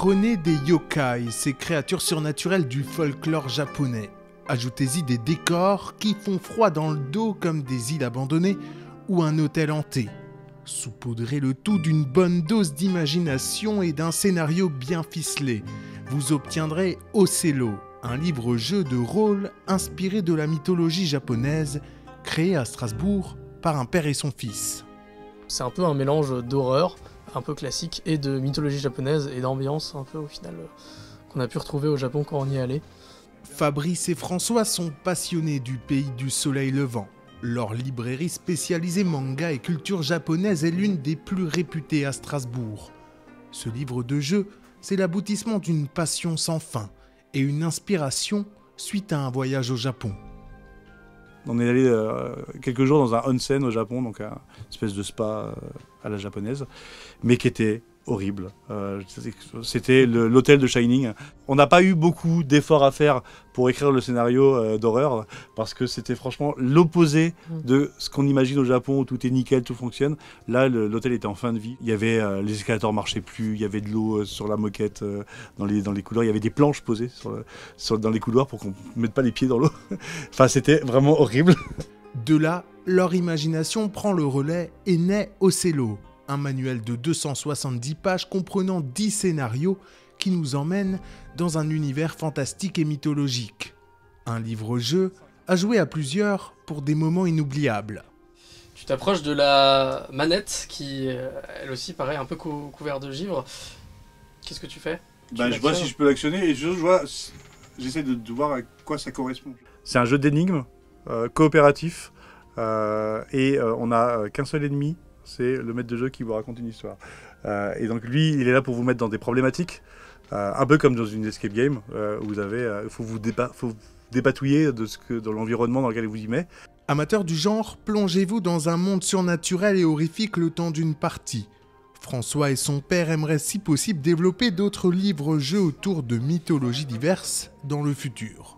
Apprenez des yokai, ces créatures surnaturelles du folklore japonais. Ajoutez-y des décors qui font froid dans le dos comme des îles abandonnées ou un hôtel hanté. Saupoudrez le tout d'une bonne dose d'imagination et d'un scénario bien ficelé. Vous obtiendrez Othello, un livre-jeu de rôle inspiré de la mythologie japonaise, créé à Strasbourg par un père et son fils. C'est un peu un mélange d'horreur, un peu classique, et de mythologie japonaise et d'ambiance un peu au final qu'on a pu retrouver au Japon quand on y est allé. Fabrice et François sont passionnés du pays du soleil levant. Leur librairie spécialisée manga et culture japonaise est l'une des plus réputées à Strasbourg. Ce livre de jeu, c'est l'aboutissement d'une passion sans fin et une inspiration suite à un voyage au Japon. On est allé quelques jours dans un onsen au Japon, donc une espèce de spa à la japonaise, mais qui était horrible. C'était l'hôtel de Shining. On n'a pas eu beaucoup d'efforts à faire pour écrire le scénario d'horreur, parce que c'était franchement l'opposé de ce qu'on imagine au Japon, où tout est nickel, tout fonctionne. Là, l'hôtel était en fin de vie. Il y avait les escalators marchaient plus, il y avait de l'eau sur la moquette, dans les couloirs. Il y avait des planches posées dans les couloirs pour qu'on ne mette pas les pieds dans l'eau. Enfin, c'était vraiment horrible. De là, leur imagination prend le relais et naît Othello, un manuel de 270 pages comprenant 10 scénarios qui nous emmènent dans un univers fantastique et mythologique. Un livre-jeu à jouer à plusieurs pour des moments inoubliables. Tu t'approches de la manette qui, elle aussi, paraît un peu couverte de givre. Qu'est-ce que tu fais? Je vois si je peux l'actionner et j'essaie de voir à quoi ça correspond. C'est un jeu d'énigmes coopératif et on n'a qu'un seul ennemi. C'est le maître de jeu qui vous raconte une histoire. Et donc lui, il est là pour vous mettre dans des problématiques, un peu comme dans une escape game, où vous avez, faut vous dépatouiller dans l'environnement dans lequel il vous y met. Amateurs du genre, plongez-vous dans un monde surnaturel et horrifique le temps d'une partie. François et son père aimeraient si possible développer d'autres livres-jeux autour de mythologies diverses dans le futur.